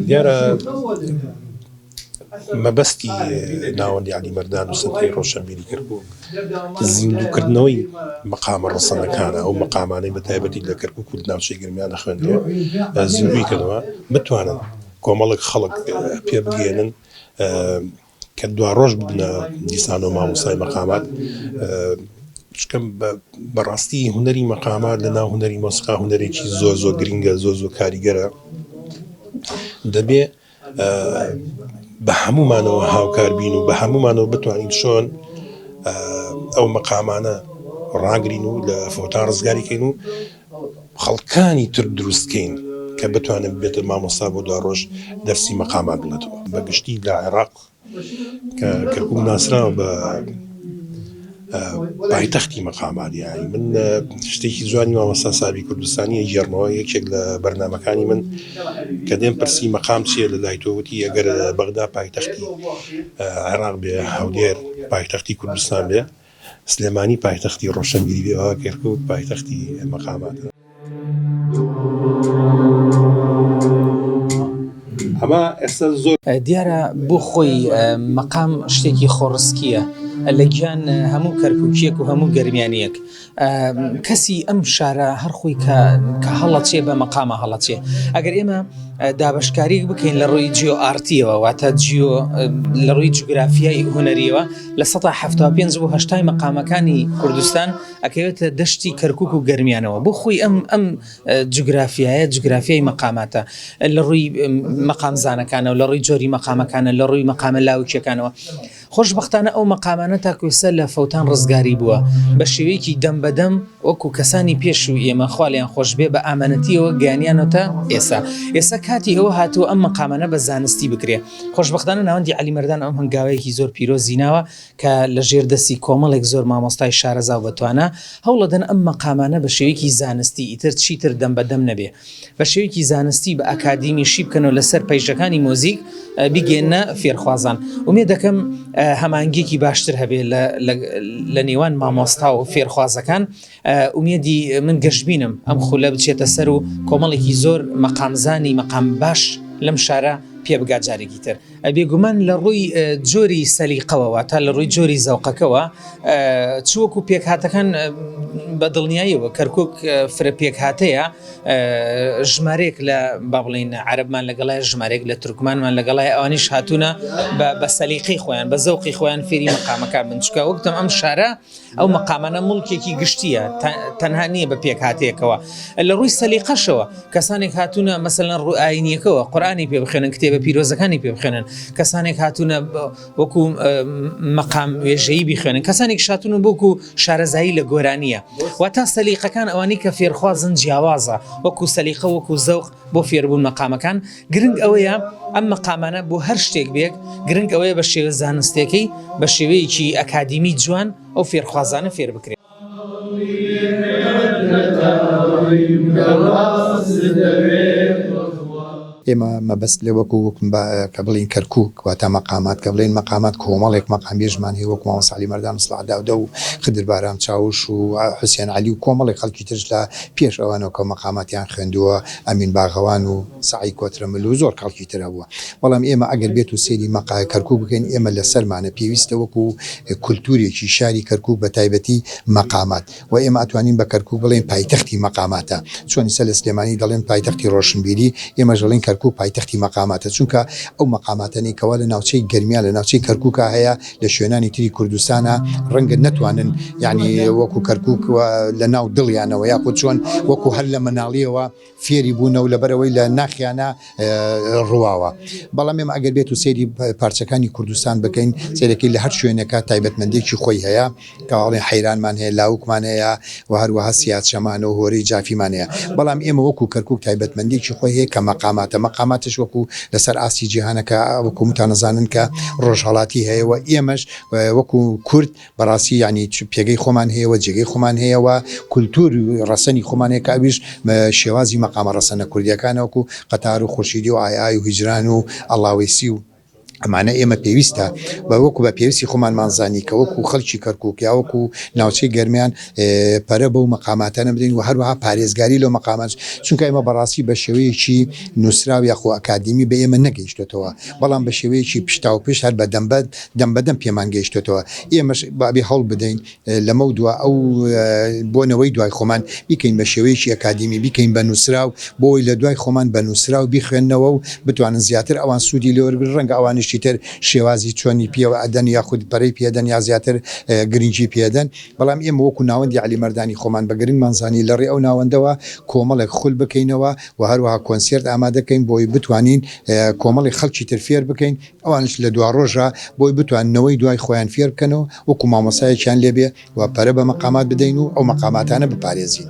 دیارە مەبەستی ناوەندی عەلیمەردان و سەدەی ڕۆشنبیری کردبوو زیندووکردنەوەی مەقامە ڕەسەنەکانە ئەو مەقامانەی بەتایبەتی لە کەرکووک و ناوچەی گرمیانە خوێندرێ زیندوی کردەوە بتوانن کۆمەڵێک خەڵک پێ بگەێنن کە دوا ڕۆژ ببنە دیسان و مامۆسای مەقامات چکەم بەڕاستی هونەری مەقامات لە ناو هونەری مۆسیقا هونەرێکی زۆر گرینگە زۆر کاریگەرە دەبێ بە هەمومانەوە هاوکار بین و بە هەمومانەوە بتوانین چۆن ئەو مەقامانە ڕاگرین و لە فۆتان ڕزگاریکەین و خەڵکانی تر دروستکەین کە بتوانن بێتە مامۆستا بۆ دوا ڕۆژ دەرسی مەقامات بڵێتەوە بەگشتی لە عێراق کە کەرکووک ناسراوە بە پایتەختی مەقامات یانی من شتێکی جوانی مامۆستا سابی کوردستانی ژێرمەوە یەکێک لە بەرنامەکانی من کە دێم پرسی مەقام چییە لە لای تۆوتی ئەگەر بەغدا پایتەختی عێراق بێ هەولێر پایتەختی کوردستان بێ سلێمانی پایتەختی ڕۆشنبیری بێەوە کەرکووک پایتەختی مەقاماتە ئەمە ئێستا زۆر دیارە بۆ خۆی مەقام شتێکی خۆڕسکیە لە گیان هەموو کەرکووکیەک و هەموو گەرمیانیەک کەسی ئەم شارە هەرخۆی کە هەڵەچێ بە مەقامە هەڵەچێ ئەگەر ئێمە دابشکاری بکەین لە ڕۆی جیۆ ئارتیەوە واتە لە ڕووی جوگرافیای هونەریەوە لە 1970 بۆ 80 مەقامەکانی کوردستان ئەکەوێتە دەشتی کەرکووک و گەرمیانەوە بۆ خۆی ئەم جوگرافیای مەقاماتە لە ڕووی مەقامزانەکانە و لە ڕووی جۆری مەقامەکانە لە ڕووی مەقامە لاوچەکانەوە خۆشبەختانە ئەو مەقامانە تاکوێسە لە فەوتان ڕزگاری بووە بە شێوەیەکی دەم بەدەم وەکو کەسانی پێش و ئێمە خوالیان خۆش بێ بە ئامانەتیەوە گەیانیانەوە ئێستا کاتی ئەوە هاتووە ئەم مەقامانە بە زانستی بکرێ خۆشبەختانە ناوەندی عەلیمەردان ئەم هەنگاوەیەکی زۆر پیرۆزیناوە کە لە ژێر دەستی کۆمەڵێک زۆر مامۆستای شارەزا و بەتوانە هەوڵەدەن ئەم مەقامانە بە شێوەیەکی زانستی ئیتر چیتر دەم بەدەم نەبێ بە شێوەیەکی زانستی بە ئەکادیمیشی بکەنەوە لەسەر پەیژەکانی مۆزیک بیگەێنە فێرخوازان ومێ دەکەم هەمانگیەکی باشتر هەبێ لە نێوان مامۆستا و فێرخوازەکان ئومێدی من گەشتبینم ئەم خولە بچێتە سەر و کۆمەڵێکی زۆر مەقامزانی مەقام باش لەم شارە پێ بگات جارێکی تر بێگومان لە ڕووی جۆری سەلیقەوە تا لە ڕووی جۆری زەوقەکەەوە چوەکو پێکهاتەکان بە دڵنیاییەوە کەرکووک فرە پێکهاتەیە ژمارێک لە با بڵێن عەرەبمان لەگەڵای ژمارێک لە تورکمانمان لەگەڵای ئەوانیش هاتوونە بە سەلیقەی خۆیان بە زەوقی خۆیان فێری مەقامەکان بن چکە وەکتم ئەم شارە ئەو مەقامانە مڵکێکی گشتیە تەنها نییە بە پێکهاتەیەکەوە لە ڕووی سەلیقەشەوە کەسانێک هاتوونە مەسەلەن ڕووی ئاینیەکەوە قورئانی پێ بخوێنن کتێبە پیرۆزەکانی پێ بخوێنن کەسانێک هاتوونە وەکو مەقام وێژەیی بخوێنن کەسانێک شاتونە بۆکو شارەزایی لە گۆرانیە واتە سەلیقەکان ئەوانی کە فێرخوازن جیاوازە وەکو سەلیقە وەکو زەوق بۆ فێربوون مەقامەکان گرنگ ئەوەیە ئەم مەقامانە بۆ هەر شتێک بێک گرنگ ئەوەیە بە شێوە زانستێکەی بە شێوەیەکی ئەکادیمی جوان ئەو فێرخوازانە فێر بکرێت ئێمە مەبەست لێ وەکو کە بڵین کەرکووک واتە مەقامات کە بڵین مەقامات کۆمەڵێک مەقام بێژمان هەیە وەکو مامۆستا عەلیمەردان سڵاداودە و خدر بارام چاوش و حوسێن عەلی و کۆمەڵێک خەڵکی ترش لە پێش ئەوانەوە کە مەقاماتیان خوێندووە ئەمین باغەوان و سەعید کۆترەمل و زۆر خەڵکی ترە بووە بەڵام ئێمە ئەگەر بێت و سەیری کەرکووک بکەین ئێمە لە سەرمانە پێویستە وەکو کولتورێکی شاری کەرکووک بە تایبەتی مەقامات و ئێمە ئەتوانین بە کەرکووک بڵێن پایتەختی مەقاماتە چۆن ئێستا لە سلێمانی دەڵێن پایتەختی ڕۆشنبیری ئێمە دەڵێن کەرکووک پایتەختی مەقاماتە چونکە ئەو مەقاماتەنی کەوا لە ناوچەی گەرمیان لە ناوچەی کەرکووکە هەیە لە شوێنانی تری کوردستانە ڕەنگە نەتوانن یعنی وەکو کەرکووک لە ناو دڵیانەوە یاخود چۆن وەکو هەر لە مەناڵیەوە فێری بوونەوە لەبەرەوەی لە ناخیانە ڕواوە بەڵام ئێمە ئەگەر بێت و سەیری پارچەکانی کوردستان بکەین سەرەکەی لە هەر شوێنەکە تایبەتمەندێکی خۆی هەیە کەواڵێن حەیرانمان هەیە لاوکمان هەیە و هەروەها سیاچەمانە و هۆرەی جافیمان هەیە بەڵام ئێمە وەکو کەرکووک تایبەتمەندێکی خۆی هەیە کە مەقاماتش وەکو لەسەر ئاستی جیهانەکە وەکو متانەزانن کە ڕۆژهەڵاتی هەیەەوە ئێمەش وەکو کورد بەڕاستی ینی پێگەی خۆمان هەیەەوە جێگەی خۆمان هەیەەوە کولتور ڕەسەنی خۆمان هەیە کە ئەویش شێوازی مەقامە ڕەسەنە کوردیەکانە وەکو قەتار و خورشیدی و ئایای و هیجران و ئەڵاویسی و ئەمانە ئێمە پێویستە بە وەکو بە پێویستی خۆمانمانزانی کە وەکو خەڵکی کەرکووکیا وەکو ناوچەی گەرمیان پەرە بەو مەقاماتانە بدەین و هەروەها پارێزگاری لەو مەقامات چونکە ئێمە بەڕاستی بە شێوەیەکی نووسراو یاخۆ ئەکادمی بە ئێمە نەگەیشتێتەوە بەڵام بە شێوەیەکی پشتا و پشت هەر بە دەم پێمان گەیشتێتەوە ئێمەش بابی هەڵ بدەین لەمە دووە ئەو بۆنەوەی دوای خۆمان بیکەین بە شێوەیەکی ئەکادمی بیکەین بە نووسراو بۆی لە دوای خۆمان بە نووسراو بیخوێنەوە و بتوانن زیاتر ئەوان سوودی لێوەربن ڕەنگە ئەوانشی تر شێوازی چۆنی پێوە ئەدەن یاخود پەرەی پێدەن یا زیاتر گرنگجی پێدەن بەڵام ئێمە وەکو ناوەندی علی مەردانی خۆمان بە گرنگمانزانی لەڕێ ئەو ناوەندەوە کۆمەڵێک خول بکەینەوە و هەروەها کۆنسرت ئامادەکەین بۆی بتوانین کۆمەڵی خەڵکی تر فێر بکەین ئەوانش لە دوا ڕۆژە بۆی بتواننەوەی دوای خۆیان فێر بکەنەوە وەکو مامۆسایەکیان لێبێ و پەرە بە مەقامات بدەین و ئەو مەقاماتانە بپارێزین.